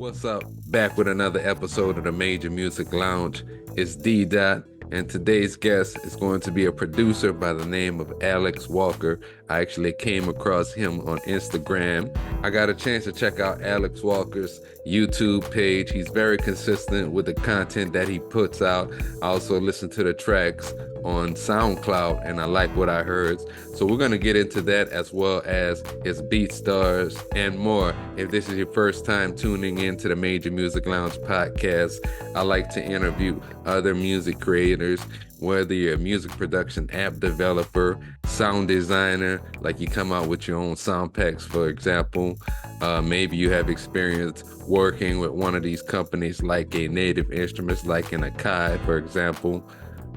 What's up? Back with another episode of the Major Music Lounge. It's D Dot, and today's guest is going to be a producer by the name of Alex Walker. I actually came across him on Instagram. I got a chance to check out Alex Walker's YouTube page. He's very consistent with the content that he puts out. I also listen to the tracks on SoundCloud, and I like what I heard. So we're going to get into that as well as his Beatstars and more. If this is your first time tuning into the Major Music Lounge podcast, I like to interview other music creators, whether you're a music production app developer, sound designer, like you come out with your own sound packs, for example. Maybe you have experience working with one of these companies like a Native Instruments, like an Akai, for example.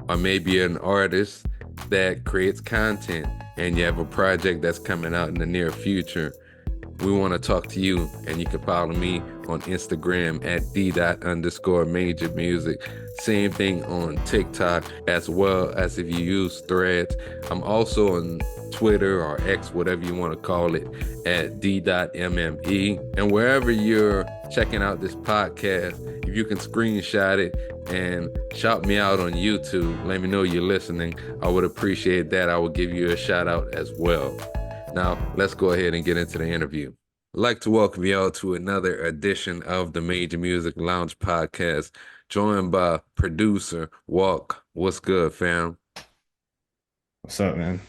Or maybe you're an artist that creates content and you have a project that's coming out in the near future. We want to talk to you, and you can follow me on Instagram at d._major music. Same thing on TikTok, as well as if you use Threads. I'm also on Twitter or X, whatever you want to call it, at d.mme. And wherever you're checking out this podcast, if you can screenshot it and shout me out on YouTube, let me know you're listening. I would appreciate that. I will give you a shout out as well. Now, let's go ahead and get into the interview. I'd like to welcome y'all to another edition of the Major Music Lounge podcast, joined by producer Walk. What's good, fam? What's up, man?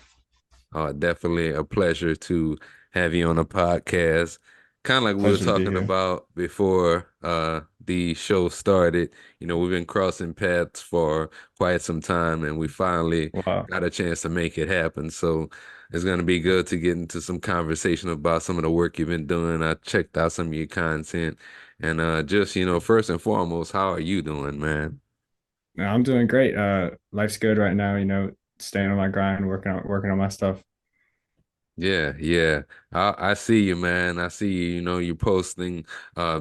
Definitely a pleasure to have you on the podcast. Kind of like we were Pleasure to be talking here. about before the show started. You know, we've been crossing paths for quite some time, and we finally Wow. got a chance to make it happen. So it's going to be good to get into some conversation about some of the work you've been doing. I checked out some of your content, and just, first and foremost, how are you doing, man? No, I'm doing great. Life's good right now, staying on my grind, working on my stuff. Yeah, yeah. I see you, man. I see you, you're posting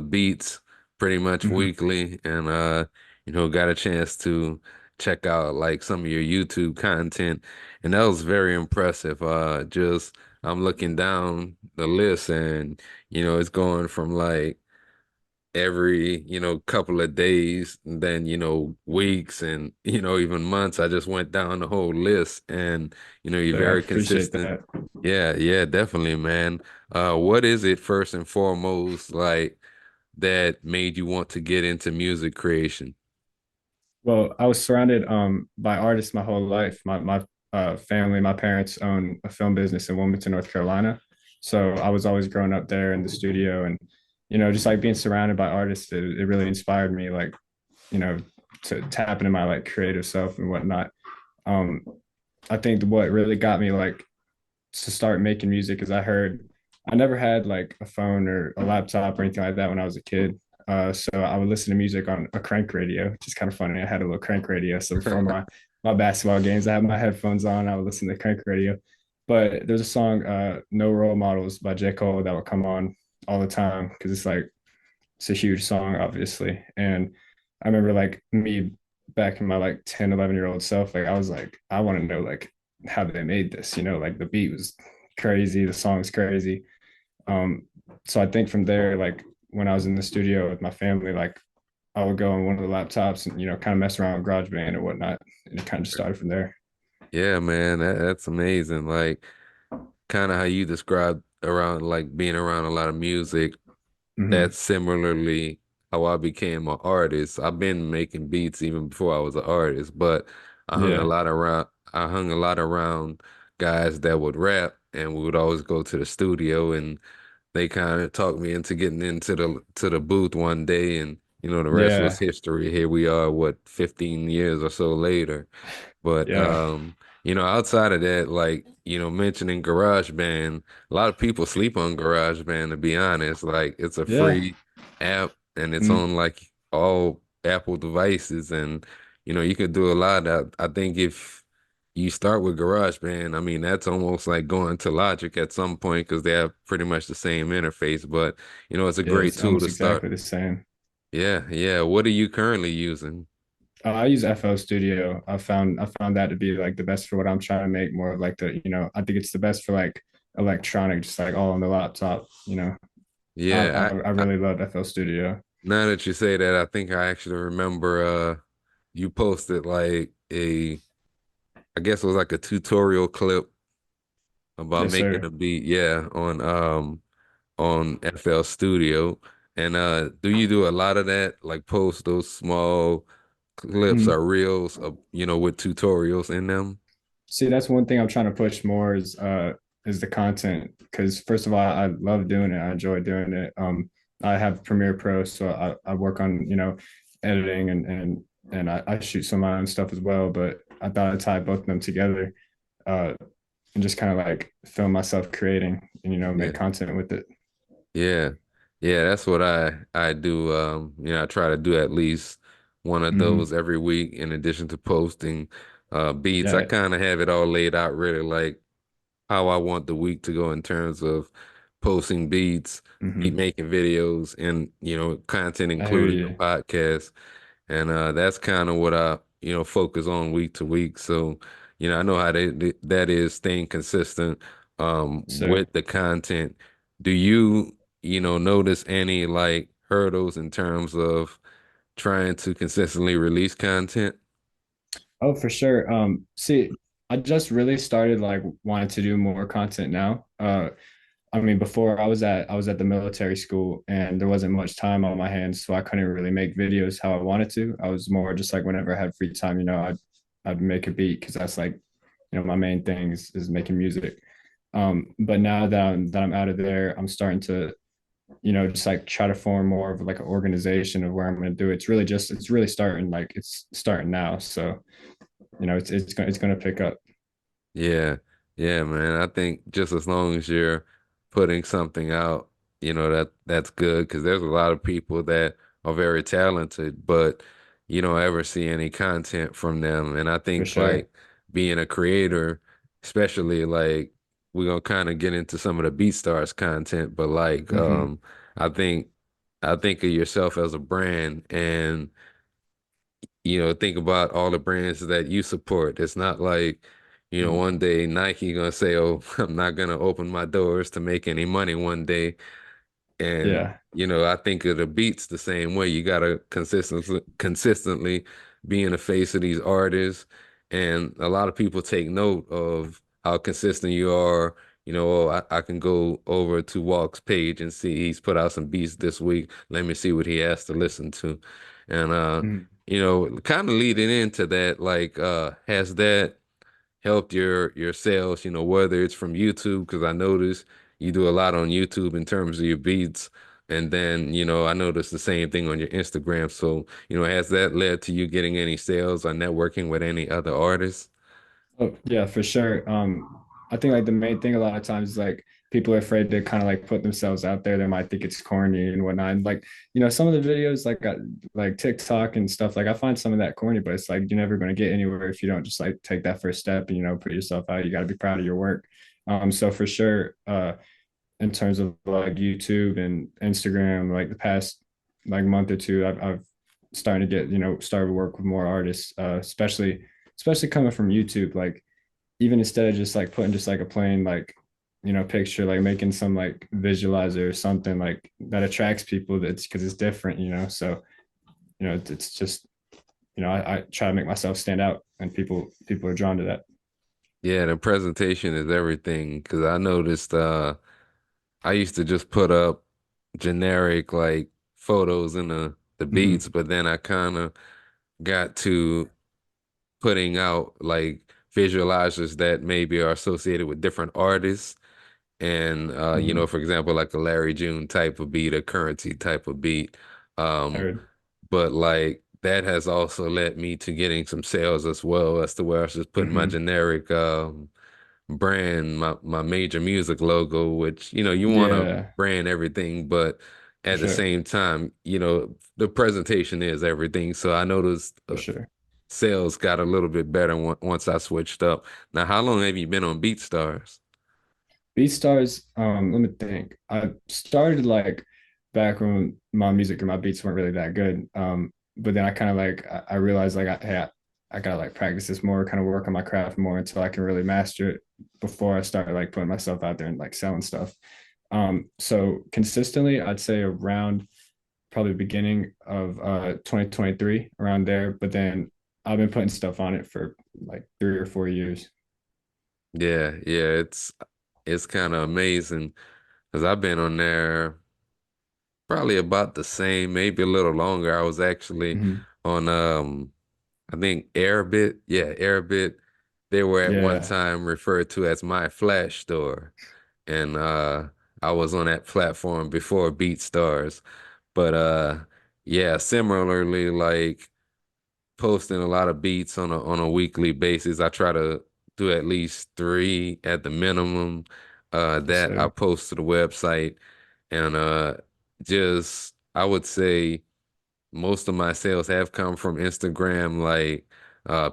beats pretty much Hmm. weekly, and got a chance to check out like some of your YouTube content, and that was very impressive. Just I'm looking down the list, and it's going from like every couple of days, and then weeks, and even months. I just went down the whole list, and you're So I very appreciate consistent. that. Yeah, yeah, definitely, man. What is it first and foremost like that made you want to get into music creation? Well, I was surrounded by artists my whole life. My family, my parents own a film business in Wilmington, North Carolina. So I was always growing up there in the studio, and just like being surrounded by artists, it really inspired me, like, you know, to tap into my like creative self and whatnot. Um, I think what really got me like to start making music is I never had like a phone or a laptop or anything like that when I was a kid. So I would listen to music on a crank radio, which is kind of funny. I had a little crank radio. So before my basketball games, I had my headphones on. I would listen to crank radio. But there's a song, "No Role Models" by J. Cole that would come on all the time because it's a huge song, obviously. And I remember like me back in my like 10, 11-year-old self, like I was like, I want to know like how they made this, like the beat was crazy, the song's crazy. Um, so I think from there, like when I was in the studio with my family, like I would go on one of the laptops and, kind of mess around with GarageBand and whatnot. And it kind of just started from there. Yeah, man, that's amazing. Like kind of how you described around like being around a lot of music. Hmm. That's similarly how I became an artist. I've been making beats even before I was an artist, but I hung a Yeah. lot around I hung a lot around guys that would rap, and we would always go to the studio, and they kind of talked me into getting into the booth one day, and the rest was Yeah. history. Here we are, what, 15 years or so later. But Yeah. outside of that, like, mentioning GarageBand, a lot of people sleep on GarageBand, to be honest. Like it's a Yeah. free app, and it's Mm. on like all Apple devices, and you can do a lot. I think if you start with GarageBand, I mean that's almost like going to Logic at some point because they have pretty much the same interface, but it's a Yeah. great It's tool almost to start. exactly the same. Yeah, yeah. What are you currently using? I use FL Studio. I found that to be like the best for what I'm trying to make. More of like I think it's the best for like electronic, just like all on the laptop. I Yeah, I, I really love FL Studio. Now that you say that, I think I actually remember you posted like I guess it was like a tutorial clip about Yes, making sir. a beat, yeah, on FL Studio. And do you do a lot of that? Like post those small clips Mm. or reels of, with tutorials in them? See, that's one thing I'm trying to push more is the content because first of all, I love doing it. I enjoy doing it. I have Premiere Pro, so I work on editing and I shoot some of my own stuff as well. But I thought I'd tie both of them together uh, and just kind of like film myself creating and make Yeah. content with it. Yeah. Yeah, that's what I do. I try to do at least one of Hmm. those every week in addition to posting beats. I Yeah. kind of have it all laid out really like how I want the week to go in terms of posting beats, beat Hmm. making videos, and content I hear including the you. podcast. And that's kind of what I focus on week to week. So I know how that is staying consistent So, with the content. Do you notice any like hurdles in terms of trying to consistently release content? oh, for sure. See, I just really started like wanting to do more content now. I mean, before I was at the military school and there wasn't much time on my hands, so I couldn't really make videos how I wanted to. I was more just like whenever I had free time, I'd make a beat because that's like, my main thing is making music. But now that I'm out of there, I'm starting to, just like try to form more of like an organization of where I'm going to do it. It's really starting like it's starting now. So, it's going to pick up Yeah, yeah, man. I think just as long as you're putting something out, that's good because there's a lot of people that are very talented, but you don't ever see any content from them. And I for think sure. like being a creator, especially like we're gonna kind of get into some of the Beatstars content, but like Hmm. I think I think of yourself as a brand and think about all the brands that you support. It's not like, one day Nike gonna say, "Oh, I'm not gonna open my doors to make any money one day." And Yeah. I think of the beats the same way. You gotta consistently be in the face of these artists, and a lot of people take note of how consistent you are. Oh, I can go over to Walk's page and see he's put out some beats this week. Let me see what he has to listen to, and Mhm. kind of leading into that, like, has that helped your sales, whether it's from YouTube, because I noticed you do a lot on YouTube in terms of your beats. And then, I noticed the same thing on your Instagram. So, has that led to you getting any sales or networking with any other artists? Oh, yeah, for sure. I think like the main thing a lot of times is like people are afraid to kind of like put themselves out there. They might think it's corny and whatnot. And like, some of the videos like TikTok and stuff, like I find some of that corny, but it's like you're never going to get anywhere if you don't just like take that first step and put yourself out. You got to be proud of your work. So for sure, in terms of like YouTube and Instagram, like the past like month or two, I've started to get started to work with more artists, especially coming from YouTube. Like even instead of just like putting just like a plain like picture, like making some like visualizer or something like that attracts people. That's because it's different, So it's just I try to make myself stand out, and people are drawn to that. Yeah, the presentation is everything. Because I noticed I used to just put up generic like photos in the Mm-hmm. beats, but then I kind of got to putting out like visualizers that maybe are associated with different artists. And Mm-hmm. for example, like a Larry June type of beat, a Currency type of beat. Um, Heard. but like that has also led me to getting some sales as well as to where I was just putting my Mm-hmm. generic brand, my major music logo, which you want to Yeah, brand everything, but for at the sure, same time, the presentation is everything. So I noticed for sure. sales got a little bit better once I switched up. Now, how long have you been on BeatStars? Beatstars, let me think. I started like back when my music and my beats weren't really that good. But then I kind of like I realized like I gotta like practice this more, kind of work on my craft more until I can really master it before I start like putting myself out there and like selling stuff. So consistently, I'd say around probably beginning of 2023 around there. But then I've been putting stuff on it for like 3 or 4 years. Yeah, yeah, it's kind of amazing because I've been on there probably about the same, maybe a little longer. I was actually Hmm. on I think Airbit. Yeah, Airbit. They were at one Yeah, time referred to as my flash store. And I was on that platform before Beatstars. But yeah, similarly, like posting a lot of beats on a weekly basis. I try to do at least three at the minimum. That I so post to the website and just I would say most of my sales have come from Instagram. Like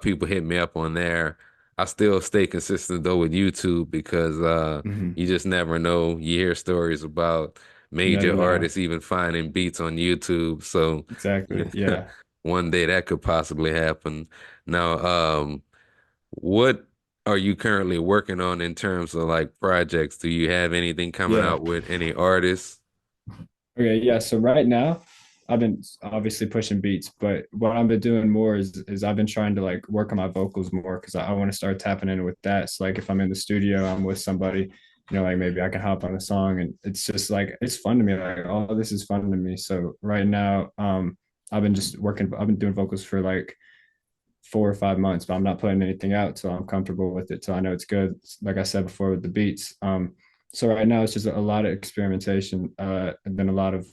people hit me up on there. I still stay consistent though with YouTube because mhm. you just never know. You hear stories about You never major know. artists even finding beats on YouTube. So Exactly. Yeah. one day that could possibly happen. Now, what are you currently working on in terms of like projects? Do you have anything coming Yeah. out with any artists? Okay, yeah. So right now, I've been obviously pushing beats, but what I've been doing more is I've been trying to like work on my vocals more because I want to start tapping in with that. So like if I'm in the studio, I'm with somebody, like maybe I can hop on a song, and it's just like it's fun to me. Like all this is fun to me. So right now, I've been just working. I've been doing vocals for like 4 or 5 months, but I'm not putting anything out till I'm comfortable with it, till I know it's good. Like I said before with the beats. So right now it's just a lot of experimentation, and then a lot of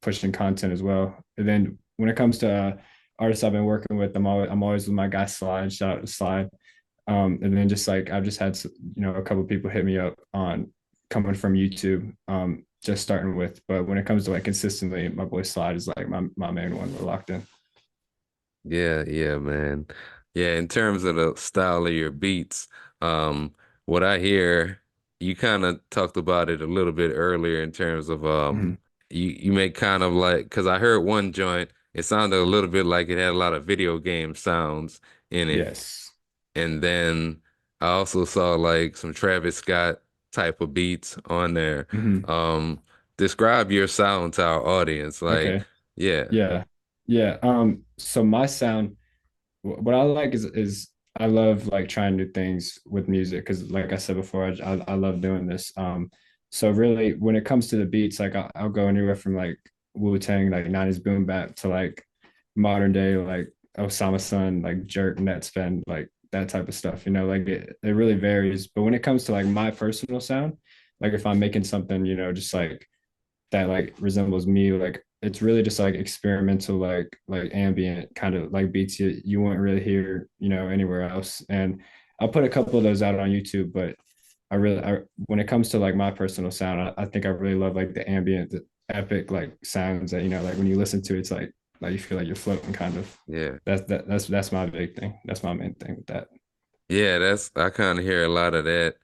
pushing content as well. And then when it comes to artists I've been working with, I'm always with my guy Slide. Shout out to Slide. And then just like I've just had a couple of people hit me up on coming from YouTube, just starting with. But when it comes to like consistently, my boy Slide is like my main one. We're locked in. Yeah, yeah, man. Yeah, in terms of the style of your beats, um, what I hear, you kind of talked about it a little bit earlier in terms of Mhm. you make kind of like because I heard one joint, it sounded a little bit like it had a lot of video game sounds in it. Yes. And then I also saw like some Travis Scott type of beats on there. Mhm. Um, describe your sound to our audience. Like, Okay. yeah, Yeah. Yeah. So my sound, what I like is I love like trying new things with music because like I said before, I love doing this. So really when it comes to the beats, like I'll go anywhere from like Wu-Tang, like 90s boom bap to like modern day, like Osama Sun, like Jerk, Netspend, like that type of stuff, like it really varies. But when it comes to like my personal sound, like if I'm making something, just like that like resembles me, like it's really just like experimental, like ambient kind of like beats you won't really hear anywhere else. And I'll put a couple of those out on YouTube, but when it comes to like my personal sound, I think I really love like the ambient, the epic like sounds that like when you listen to it, it's like you feel like you're floating kind of. yeah. That's my big thing. That's my main thing with that. Yeah, that's I kind of hear a lot of that.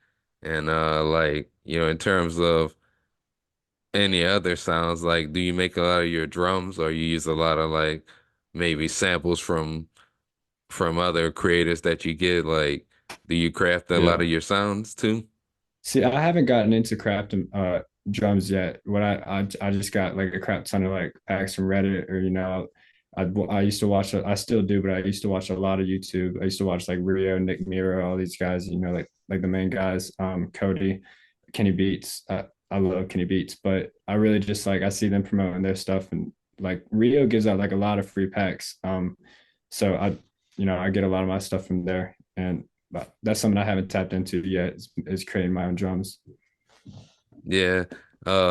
And like, in terms of any other sounds, like do you make a lot of your drums or you use a lot of like maybe samples from other creators that you get? Like, do you craft a lot Yeah. of your sounds too? See, I haven't gotten into crafting drums yet. I just got like a crap ton of like packs from Reddit, or I used to watch, I still do, but I used to watch a lot of YouTube. I used to watch like Rio, Nick Miro, all these guys, like the main guys, Cody, Kenny Beats. I love Kenny Beats, but I really just like I see them promoting their stuff, and like Rio gives out like a lot of free packs. So I get a lot of my stuff from there, and but that's something I haven't tapped into yet, is creating my own drums. Yeah.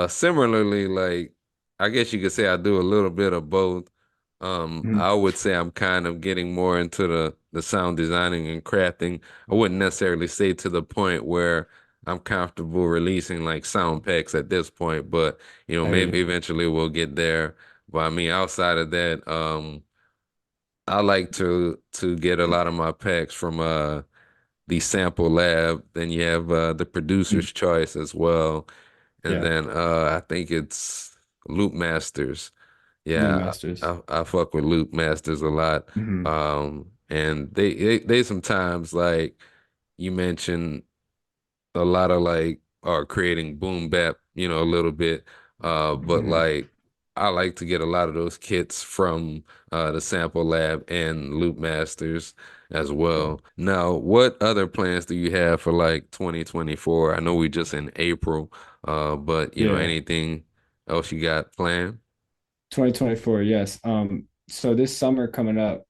Similarly, like I guess you could say I do a little bit of both. Mhm. I would say I'm kind of getting more into the sound designing and crafting. I wouldn't necessarily say to the point where I'm comfortable releasing like sound packs at this point, but I hear maybe you. eventually we'll get there. But I mean, outside of that, I like to get a lot of my packs from the sample lab. Then you have the Mhm. producer's choice as well. And Yeah, then I think it's Loop Masters. Loop Yeah, Masters. I fuck with Loop Masters a lot. Hmm. And they sometimes like you mentioned a lot of like are creating boom bap, a little bit. But Hmm. like I like to get a lot of those kits from the Sample Lab and Loop Masters as Cool. well. Now, what other plans do you have for like 2024? I know we just in April, but Yeah. anything else you got planned? 2024, yes. So this summer coming up,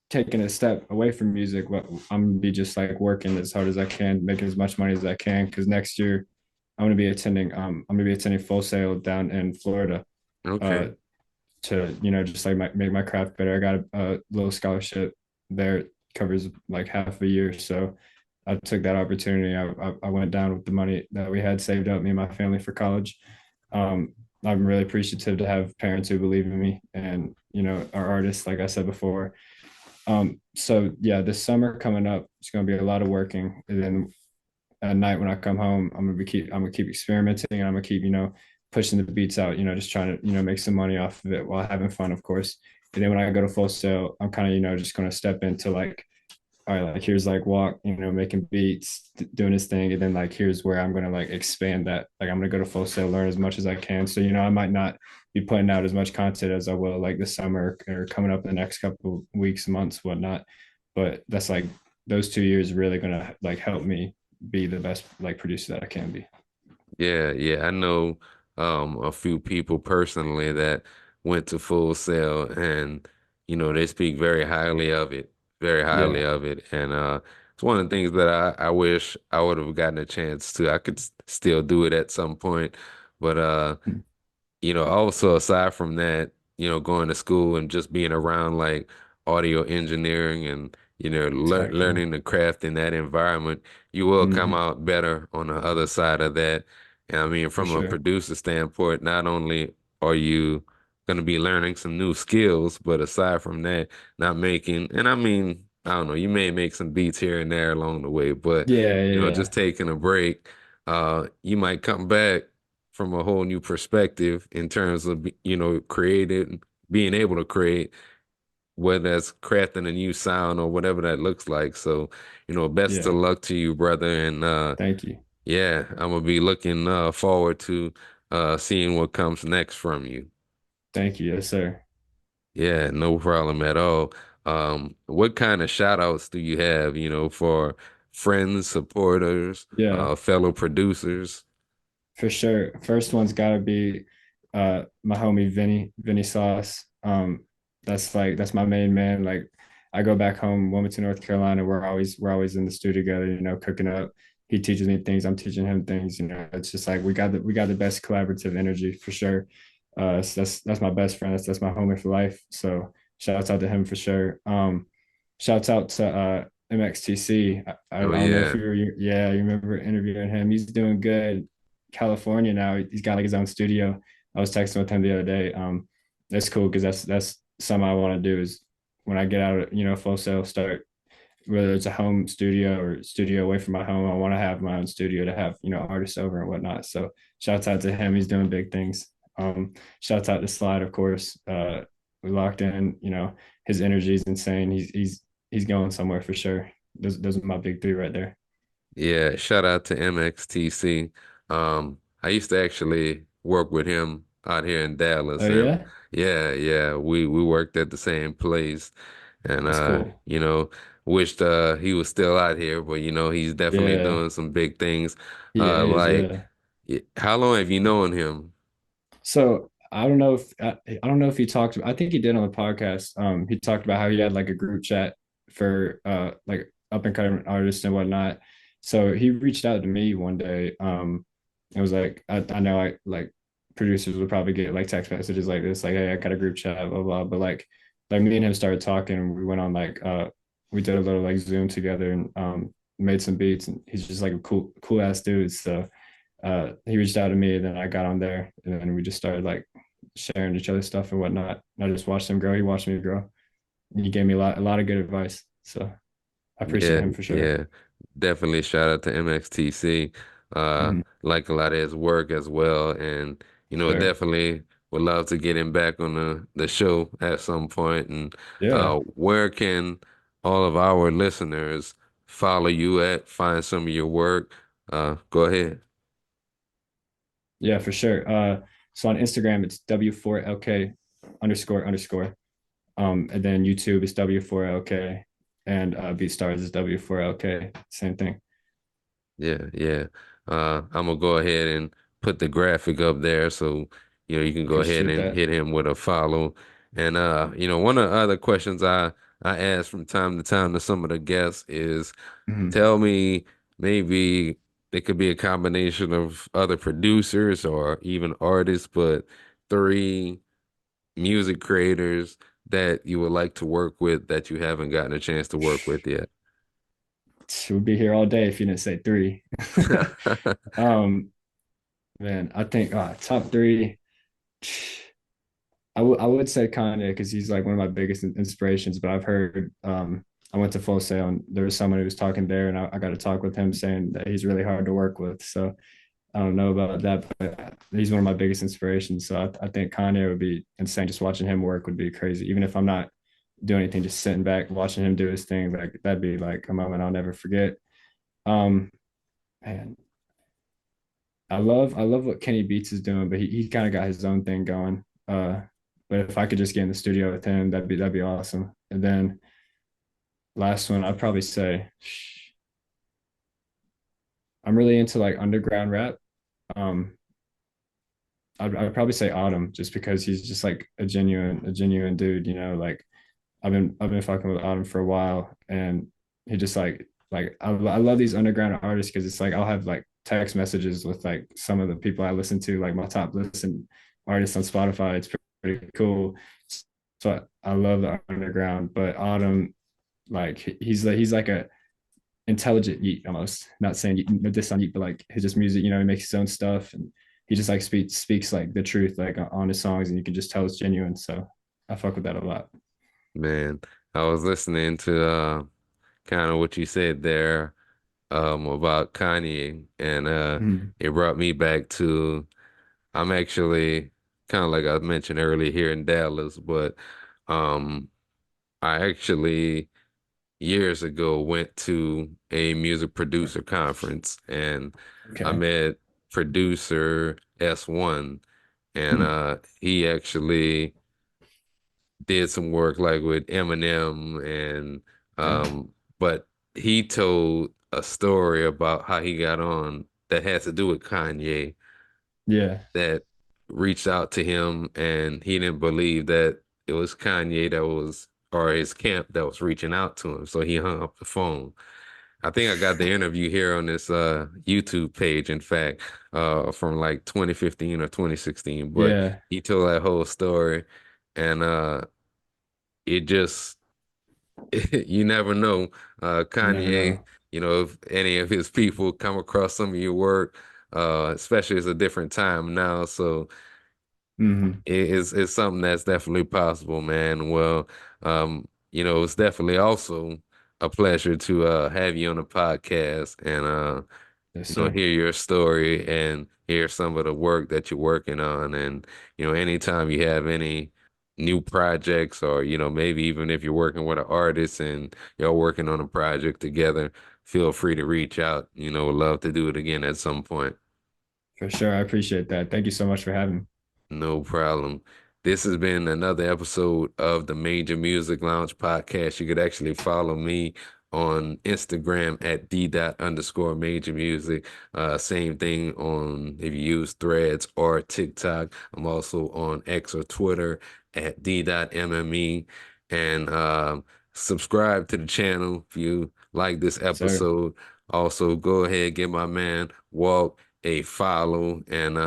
taking a step away from music, what I'm gonna be just like working as hard as I can, making as much money as I can. Because next year I'm gonna be attending Full Sail down in Florida. Uh Okay. to just like make my craft better. I got a little scholarship there. It covers like half a year. So I took that opportunity. I went down with the money that we had saved up, me and my family, for college. Um, I'm really appreciative to have parents who believe in me and, are artists, like I said before. So yeah, this summer coming up, it's going to be a lot of working. And then at night when I come home, I'm gonna keep experimenting, and I'm gonna keep, pushing the beats out, just trying to, make some money off of it while having fun, of course. And then when I go to Full Sail, I'm kind of, just gonna step into like, all right, like here's like Walk, making beats, doing his thing, and then like here's where I'm gonna like expand that. Like I'm gonna go to Full Sail, learn as much as I can. So I might not be putting out as much content as I will like this summer or coming up in the next couple weeks, months, whatnot. But that's like those 2 years really gonna like help me be the best like producer that I can be. Yeah, yeah. I know a few people personally that went to Full Sail and they speak very highly of it, very highly Yeah. of it. And it's one of the things that I wish I would have gotten a chance to. I could still do it at some point, but also aside from that, going to school and just being around like audio engineering and Exactly. learning the craft in that environment, you will come Hmm. out better on the other side of that. And I mean, For from a sure. producer standpoint, not only are you going to be learning some new skills, but aside from that, not making, and I mean, I don't know, you may make some beats here and there along the way, but Yeah, yeah, just taking a break, you might come back from a whole new perspective in terms of creating, being able to create, whether that's crafting a new sound or whatever that looks like. So best of yeah. luck to you, brother, and Thank you. yeah, I'm gonna be looking forward to seeing what comes next from you. Thank you. Yes, sir. Yeah, no problem at all. What kind of shout outs do you have, for friends, supporters, Yeah. fellow producers? For sure. First one's gotta be my homie Vinny Sauce. That's my main man. Like I go back home, Wilmington, North Carolina. We're always in the studio together, cooking up. He teaches me things, I'm teaching him things. It's just like we got the best collaborative energy for sure. So that's my best friend. That's my homie for life. So shouts out to him for sure. Shouts out to MXTC. I Oh don't know if yeah. you remember interviewing him. He's doing good. California now. He's got like his own studio. I was texting with him the other day. That's cool because that's something I want to do is when I get out of Full Sail, start whether it's a home studio or studio away from my home. I want to have my own studio to have artists over and whatnot. So shouts out to him. He's doing big things. Shouts out to Slide, of course. We locked in. His energy is insane. He's going somewhere for sure. Those are my big three right there. Yeah, shout out to MXTC. I used to actually work with him out here in Oh Dallas, and yeah, yeah, yeah, we worked at the same place, and that's cool. wished he was still out here, but he's definitely Yeah, doing some big things. he is. Like, Yeah. how long have you known him? So I don't know if he talked. I think he did on the podcast. He talked about how he had like a group chat for like up and coming artists and whatnot. So he reached out to me one day. It was like I know like producers would probably get like text messages like this, like, hey, I got a group chat, blah blah. But like me and him started talking, and we went on like we did a little like Zoom together and made some beats, and he's just like a cool ass dude. So he reached out to me, and then I got on there, and then we just started like sharing each other's stuff and whatnot. And I just watched him grow. He watched me grow. And he gave me a lot of good advice. So I appreciate Yeah, him for sure. yeah, definitely shout out to MXTC. Hmm. Like a lot of his work as well, and Sure. definitely would love to get him back on the show at some point. And Yeah. where can all of our listeners follow you at, find some of your work? Go ahead. Yeah, for sure. So on Instagram, it's W4LK underscore underscore. And then YouTube is W4LK, and Beatstars is W4LK. Same thing. Yeah, yeah. I'm gonna go ahead and put the graphic up there so you can go ahead Appreciate and that. hit him with a follow. And one of the other questions I ask from time to time to some of the guests is Mhm. tell me maybe it could be a combination of other producers or even artists, but three music creators that you would like to work with that you haven't gotten a chance to work with yet. We'll be here all day if you didn't say three. um, Man, I think top three. I would say Kanye because he's like one of my biggest inspirations. But I've heard I went to Full Sail and there was someone who was talking there, and I got to talk with him saying that he's really hard to work with. So I don't know about that, but he's one of my biggest inspirations. So I think Kanye would be insane. Just watching him work would be crazy. Even if I'm not doing anything, just sitting back watching him do his thing, like that'd be like a moment I'll never forget. Um, Man, I love what Kenny Beats is doing, but he kind of got his own thing going. But if I could just get in the studio with him, that'd be awesome. And then last one, I'd probably say I'm really into like underground rap. Um, I'd probably say Autumn just because he's just like a genuine dude. Like I've been fucking with Autumn for a while, and he just I love these underground artists because it's like I'll have like text messages with like some of the people I listen to, like my top listen artists on Spotify. It's pretty cool. So I love the underground, but Autumn, like he's like a intelligent Yeet almost. Not saying Yeet, no diss on Yeet, but like his just music. He makes his own stuff, and he just like speaks like the truth like on his songs, and you can just tell it's genuine. So I fuck with that a lot. Man, I was listening to kind of what you said there about Kanye, and Mhm. it brought me back to I'm actually kind of like I mentioned earlier here in Dallas, but um I actually years ago went to a music producer conference and I Okay. met producer S1 and Hmm. he actually did some work like with Eminem and Okay. but he told a story about how he got on that has to do with Kanye Yeah. that reached out to him and he didn't believe that it was Kanye that was or his camp that was reaching out to him. So he hung up the phone. I think I got the interview here on this YouTube page, in fact, from like 2015 or 2016. But Yeah. he told that whole story and it just you never know. You never Kanye, know. if any of his people come across some of your work, especially it's a different time now. So Hmm. it's something that's definitely possible, man. Well, it's definitely also a pleasure to have you on the podcast and Yes, sir. hear your story and hear some of the work that you're working on. And, anytime you have any new projects or, maybe even if you're working with an artist and you're working on a project together, feel free to reach out. Would love to do it again at some point. For sure. I appreciate that. Thank you so much for having me. No problem. This has been another episode of the Major Music Lounge podcast. You could actually follow me on Instagram at d._major music. Same thing on if you use Threads or TikTok. I'm also on X or Twitter at d.mme. And subscribe to the channel if you like this Sir, episode. Also, go ahead, give my man Walt a follow. And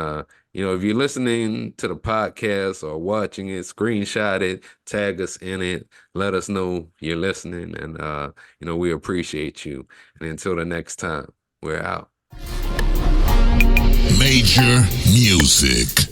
if you're listening to the podcast or watching it, screenshot it, tag us in it, let us know you're listening, and we appreciate you. And until the next time, we're out. Major Music.